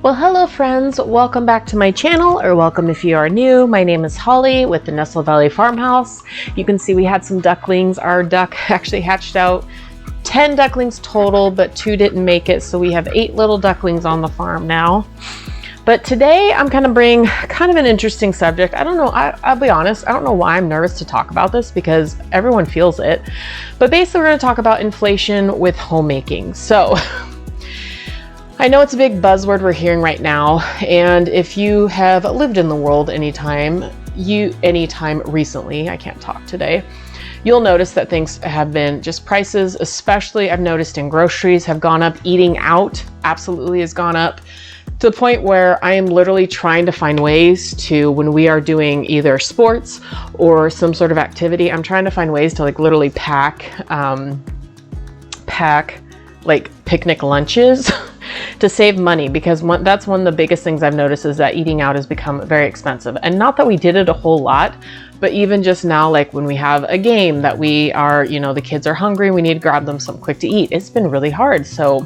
Well, hello friends, welcome back to my channel, or welcome if you are new. My name is Holly with the Nestle Valley Farmhouse. You can see we had some ducklings. Our duck actually hatched out 10 ducklings total, but 2 didn't make it, so we have 8 little ducklings on the farm now. But today I'm going to bring kind of an interesting subject. I don't know, I'll be honest, I don't know why I'm nervous to talk about this because everyone feels it. But basically we're going to talk about inflation with homemaking. So I know it's a big buzzword we're hearing right now, and if you have lived in the world anytime recently, I can't talk today, you'll notice that things have been just prices, especially I've noticed in groceries, have gone up. Eating out absolutely has gone up to the point where I am literally trying to find ways to, when we are doing either sports or some sort of activity, I'm trying to find ways to like literally pack like picnic lunches to save money, because that's one of the biggest things I've noticed is that eating out has become very expensive. And not that we did it a whole lot, but even just now, like when we have a game that we are, the kids are hungry, we need to grab them something quick to eat. It's been really hard. So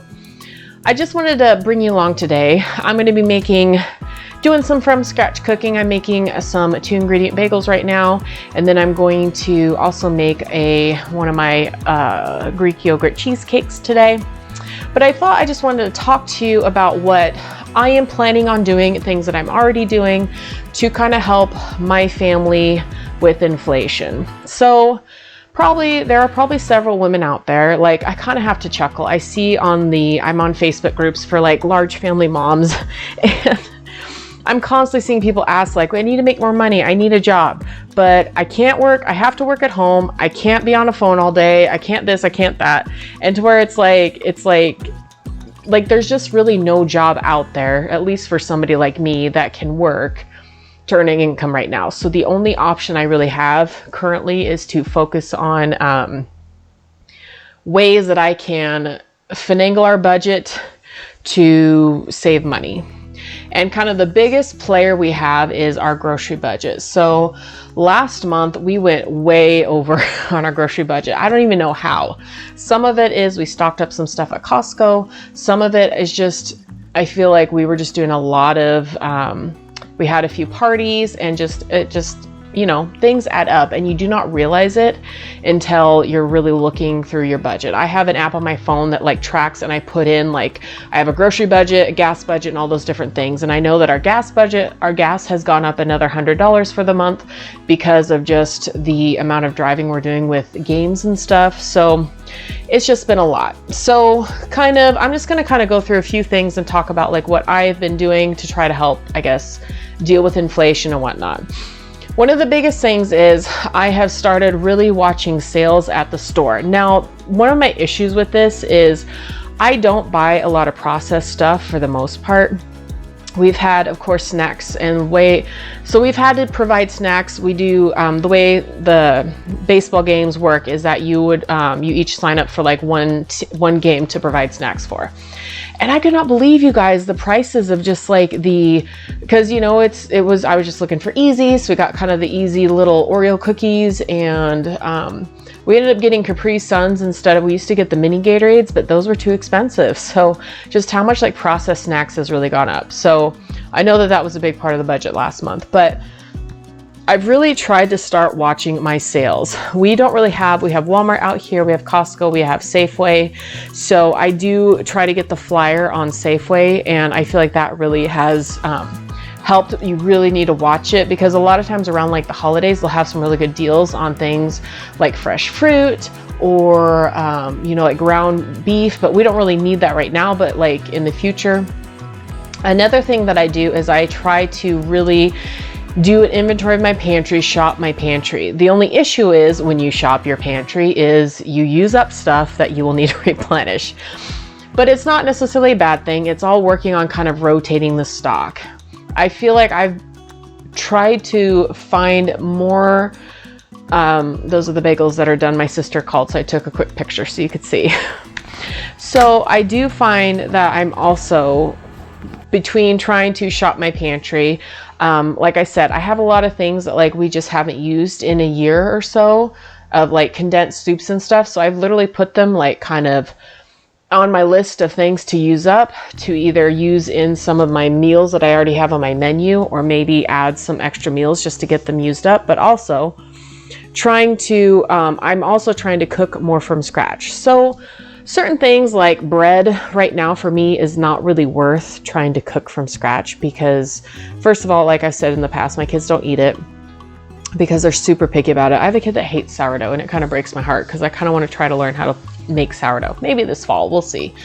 I just wanted to bring you along today. I'm going to be doing some from scratch cooking. I'm making some 2-ingredient bagels right now, and then I'm going to also make one of my Greek yogurt cheesecakes today. But I thought I just wanted to talk to you about what I am planning on doing, things that I'm already doing to kind of help my family with inflation. So there are probably several women out there, like I kind of have to chuckle. I see I'm on Facebook groups for like large family moms, and I'm constantly seeing people ask like, I need to make more money, I need a job, but I can't work, I have to work at home, I can't be on a phone all day, I can't this, I can't that. And to where it's like there's just really no job out there, at least for somebody like me that can work to earn income right now. So the only option I really have currently is to focus on ways that I can finagle our budget to save money. And kind of the biggest player we have is our grocery budget. So last month we went way over on our grocery budget. I don't even know how. Some of it is we stocked up some stuff at Costco. Some of it is just, I feel like we were just doing a lot of, we had a few parties, and things add up, and you do not realize it until you're really looking through your budget. I have an app on my phone that like tracks, and I put in like, I have a grocery budget, a gas budget, and all those different things. And I know that our gas has gone up another $100 for the month because of just the amount of driving we're doing with games and stuff. So it's just been a lot. So I'm just going to kind of go through a few things and talk about like what I've been doing to try to help, I guess, deal with inflation and whatnot. One of the biggest things is I have started really watching sales at the store. Now, one of my issues with this is I don't buy a lot of processed stuff for the most part. We've had, of course, snacks so we've had to provide snacks. We do, the way the baseball games work is that you each sign up for like one game to provide snacks for. And I could not believe, you guys, the prices of just like because I was just looking for easy. So we got kind of the easy little Oreo cookies, and we ended up getting Capri Suns instead of, we used to get the mini Gatorades, but those were too expensive. So just how much like processed snacks has really gone up. So I know that was a big part of the budget last month, but I've really tried to start watching my sales. We have Walmart out here, we have Costco, we have Safeway. So I do try to get the flyer on Safeway, and I feel like that really has helped. You really need to watch it, because a lot of times around like the holidays, they'll have some really good deals on things like fresh fruit or, like ground beef, but we don't really need that right now, but like in the future. Another thing that I do is I try to really do an inventory of my pantry, shop my pantry. The only issue is when you shop your pantry is you use up stuff that you will need to replenish. But it's not necessarily a bad thing. It's all working on kind of rotating the stock. I feel like I've tried to find more, those are the bagels that are done. My sister called, so I took a quick picture so you could see. So I do find that I'm also, between trying to shop my pantry, like I said, I have a lot of things that like we just haven't used in a year or so, of like condensed soups and stuff. So I've literally put them like kind of on my list of things to use up, to either use in some of my meals that I already have on my menu, or maybe add some extra meals just to get them used up. But also I'm also trying to cook more from scratch. So certain things like bread right now for me is not really worth trying to cook from scratch, because first of all, like I said in the past, my kids don't eat it because they're super picky about it. I have a kid that hates sourdough, and it kind of breaks my heart because I kind of want to try to learn how to make sourdough. Maybe this fall, we'll see.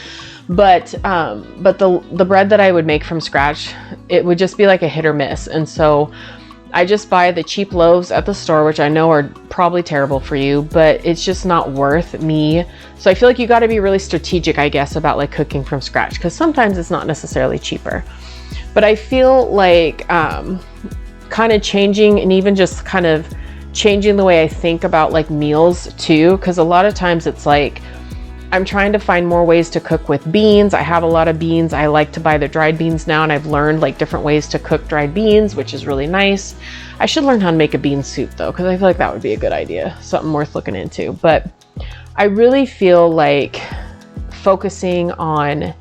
But the bread that I would make from scratch, it would just be like a hit or miss. And so I just buy the cheap loaves at the store, which I know are probably terrible for you, but it's just not worth me. So I feel like you got to be really strategic, I guess, about like cooking from scratch, because sometimes it's not necessarily cheaper. But I feel like kind of changing, and even just kind of changing the way I think about like meals too, because a lot of times it's like I'm trying to find more ways to cook with beans. I have a lot of beans. I like to buy the dried beans now, and I've learned like different ways to cook dried beans, which is really nice. I should learn how to make a bean soup though, because I feel like that would be a good idea, something worth looking into. But I really feel like focusing on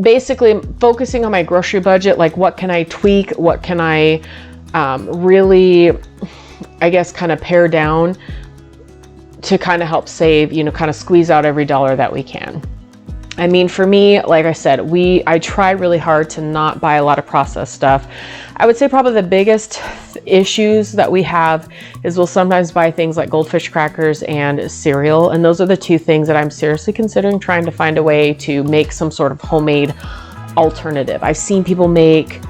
basically focusing on my grocery budget, like what can I tweak, what can I really, I guess, kind of pare down to kind of help save, you know, kind of squeeze out every dollar that we can. I mean, for me, like I said, I try really hard to not buy a lot of processed stuff. I would say probably the biggest issues that we have is we'll sometimes buy things like goldfish crackers and cereal. And those are the two things that I'm seriously considering trying to find a way to make some sort of homemade alternative. I've seen people make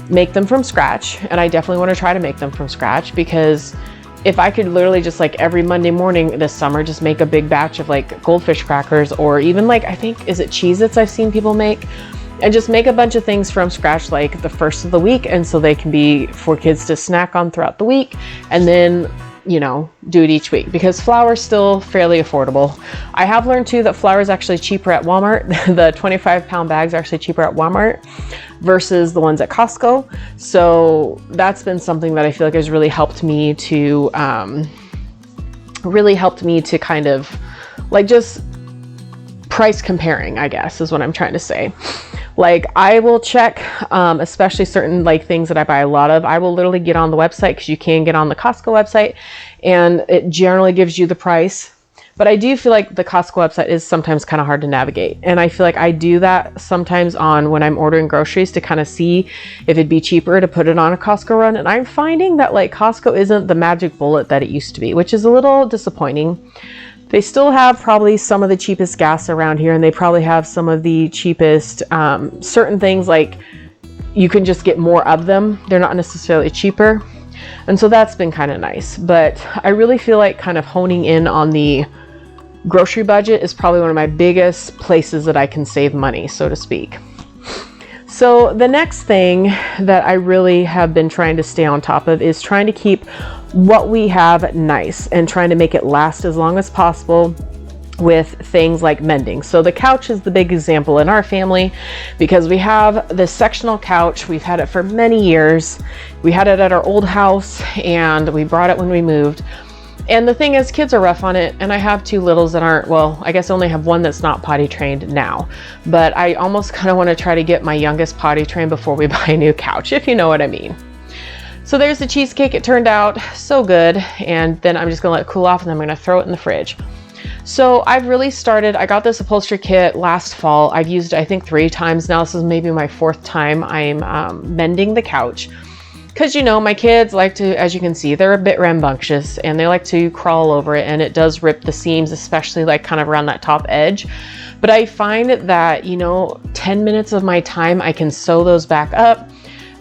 them from scratch, and I definitely want to try to make them from scratch, because if I could literally just like every Monday morning this summer, just make a big batch of like goldfish crackers, or even like, I think, is it Cheez-Its I've seen people make, and just make a bunch of things from scratch like the first of the week. And so they can be for kids to snack on throughout the week, and then, you know, do it each week, because flour is still fairly affordable. I have learned too that flour is actually cheaper at Walmart. The 25-pound bags are actually cheaper at Walmart versus the ones at Costco. So that's been something that I feel like has really helped me to kind of like just price comparing, I guess, is what I'm trying to say. Like I will check, especially certain like things that I buy a lot of, I will literally get on the website, because you can get on the Costco website and it generally gives you the price. But I do feel like the Costco website is sometimes kind of hard to navigate. And I feel like I do that sometimes when I'm ordering groceries to kind of see if it'd be cheaper to put it on a Costco run. And I'm finding that like Costco isn't the magic bullet that it used to be, which is a little disappointing. They still have probably some of the cheapest gas around here, and they probably have some of the cheapest certain things, like you can just get more of them. They're not necessarily cheaper. And so that's been kind of nice. But I really feel like kind of honing in on the grocery budget is probably one of my biggest places that I can save money, so to speak. So the next thing that I really have been trying to stay on top of is trying to keep what we have nice and trying to make it last as long as possible with things like mending. So the couch is the big example in our family, because we have this sectional couch. We've had it for many years. We had it at our old house and we brought it when we moved. And the thing is, kids are rough on it, and I have two littles that aren't, well, I guess I only have one that's not potty trained now, but I almost kind of want to try to get my youngest potty trained before we buy a new couch, if you know what I mean. So there's the cheesecake. It turned out so good, and then I'm just gonna let it cool off, and then I'm gonna throw it in the fridge. So I've really started, I got this upholstery kit last fall. I've used it, I think, 3 times now. This is maybe my 4th time I'm mending the couch. Because, you know, my kids like to, as you can see, they're a bit rambunctious, and they like to crawl over it, and it does rip the seams, especially like kind of around that top edge. But I find that, you know, 10 minutes of my time, I can sew those back up.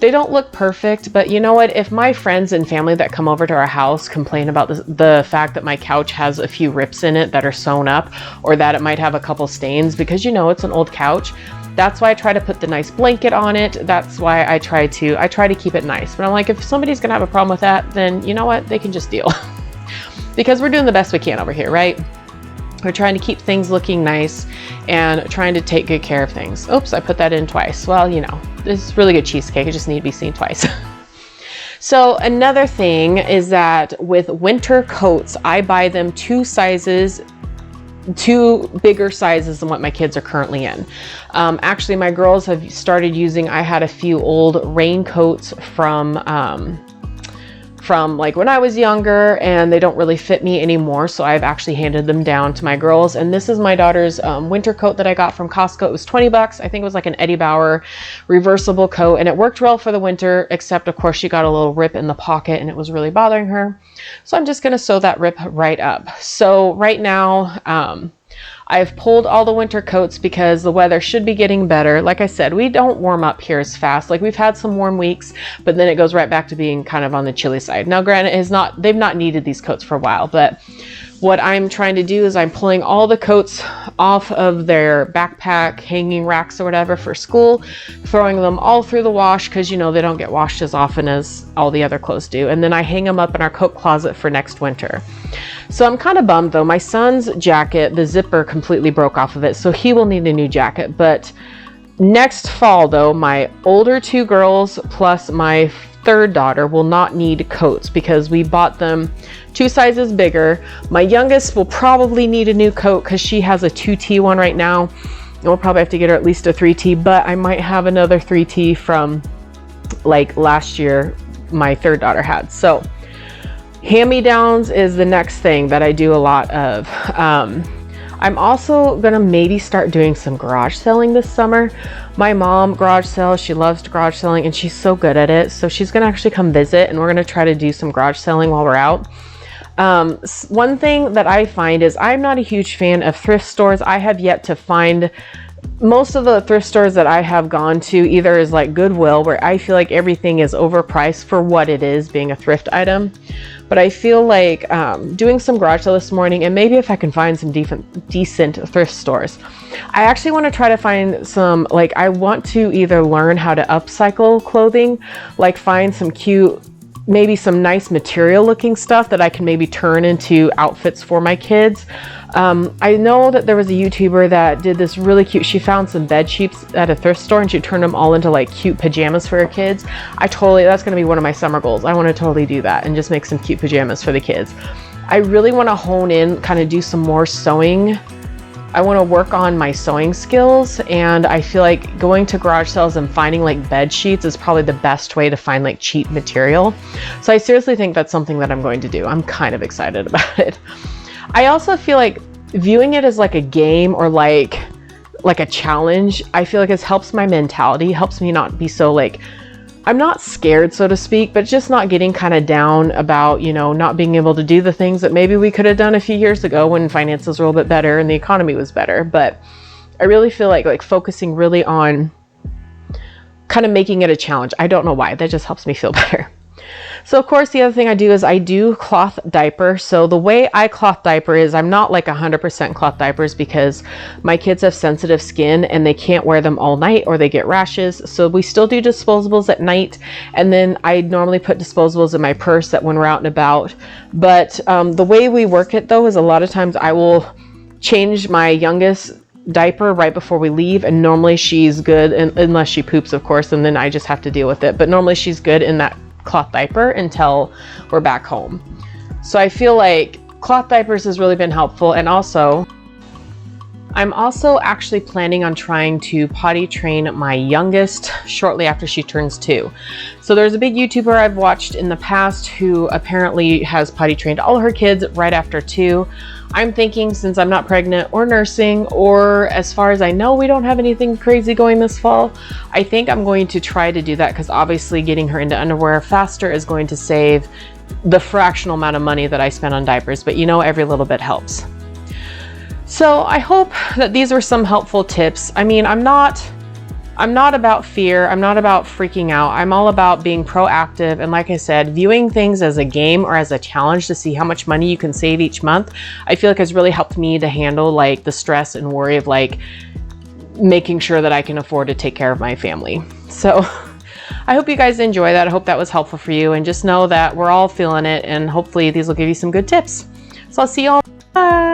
They don't look perfect, but you know what? If my friends and family that come over to our house complain about the fact that my couch has a few rips in it that are sewn up, or that it might have a couple stains, because, you know, it's an old couch, that's why I try to put the nice blanket on it. That's why I try to keep it nice. But I'm like, if somebody's gonna have a problem with that, then you know what? They can just deal. Because we're doing the best we can over here, right? We're trying to keep things looking nice and trying to take good care of things. Oops, I put that in twice. Well, you know, this is really good cheesecake. It just needs to be seen twice. So another thing is that with winter coats, I buy them 2 sizes two bigger sizes than what my kids are currently in. Actually, my girls have started using, I had a few old raincoats from like when I was younger, and they don't really fit me anymore. So I've actually handed them down to my girls. And this is my daughter's winter coat that I got from Costco. It was 20 bucks. I think it was like an Eddie Bauer reversible coat, and it worked well for the winter, except of course she got a little rip in the pocket and it was really bothering her. So I'm just going to sew that rip right up. So right now, I've pulled all the winter coats because the weather should be getting better. Like I said, we don't warm up here as fast. Like we've had some warm weeks, but then it goes right back to being kind of on the chilly side. Now, granted, they've not needed these coats for a while, but what I'm trying to do is I'm pulling all the coats off of their backpack hanging racks or whatever for school, throwing them all through the wash because, you know, they don't get washed as often as all the other clothes do. And then I hang them up in our coat closet for next winter. So I'm kind of bummed though. My son's jacket, the zipper completely broke off of it, so he will need a new jacket. But next fall though, my older two girls plus my third daughter will not need coats because we bought them 2 sizes bigger. My youngest will probably need a new coat because she has a 2T one right now. And we'll probably have to get her at least a 3T, but I might have another 3T from like last year my third daughter had. So hand-me-downs is the next thing that I do a lot of. I'm also gonna maybe start doing some garage selling this summer. My mom garage sells, she loves garage selling, and she's so good at it. So she's gonna actually come visit, and we're gonna try to do some garage selling while we're out. One thing that I find is I'm not a huge fan of thrift stores. I have yet to find, most of the thrift stores that I have gone to either is like Goodwill, where I feel like everything is overpriced for what it is, being a thrift item. But I feel like doing some garage sale this morning, and maybe if I can find some decent thrift stores. I actually want to try to find some, like I want to either learn how to upcycle clothing, like find some cute, maybe some nice material looking stuff that I can maybe turn into outfits for my kids. I know that there was a YouTuber that did this really cute, she found some bed sheets at a thrift store and she turned them all into like cute pajamas for her kids. That's going to be one of my summer goals. I want to totally do that and just make some cute pajamas for the kids. I really want to hone in, kind of do some more sewing. I want to work on my sewing skills, and I feel like going to garage sales and finding like bed sheets is probably the best way to find like cheap material. So I seriously think that's something that I'm going to do. I'm kind of excited about it. I also feel like viewing it as like a game or like a challenge, I feel like it helps my mentality, helps me not be so like, I'm not scared, so to speak, but just not getting kind of down about, you know, not being able to do the things that maybe we could have done a few years ago when finances were a little bit better and the economy was better. But I really feel like focusing really on kind of making it a challenge. I don't know why, that just helps me feel better. So of course, the other thing I do is I do cloth diaper. So the way I cloth diaper is I'm not like 100% cloth diapers because my kids have sensitive skin and they can't wear them all night or they get rashes. So we still do disposables at night. And then I normally put disposables in my purse that when we're out and about. But the way we work it though is a lot of times I will change my youngest diaper right before we leave, and normally she's good, unless she poops of course, and then I just have to deal with it. But normally she's good in that cloth diaper until we're back home. So I feel like cloth diapers has really been helpful. And also I'm also actually planning on trying to potty train my youngest shortly after she turns 2. So there's a big YouTuber I've watched in the past who apparently has potty trained all her kids right after 2. I'm thinking, since I'm not pregnant or nursing, or as far as I know, we don't have anything crazy going this fall, I think I'm going to try to do that, because obviously getting her into underwear faster is going to save the fractional amount of money that I spend on diapers, but you know, every little bit helps. So I hope that these were some helpful tips. I mean, I'm not about fear. I'm not about freaking out. I'm all about being proactive. And like I said, viewing things as a game or as a challenge to see how much money you can save each month, I feel like has really helped me to handle like the stress and worry of like making sure that I can afford to take care of my family. So I hope you guys enjoy that. I hope that was helpful for you, and just know that we're all feeling it, and hopefully these will give you some good tips. So I'll see you all. Bye.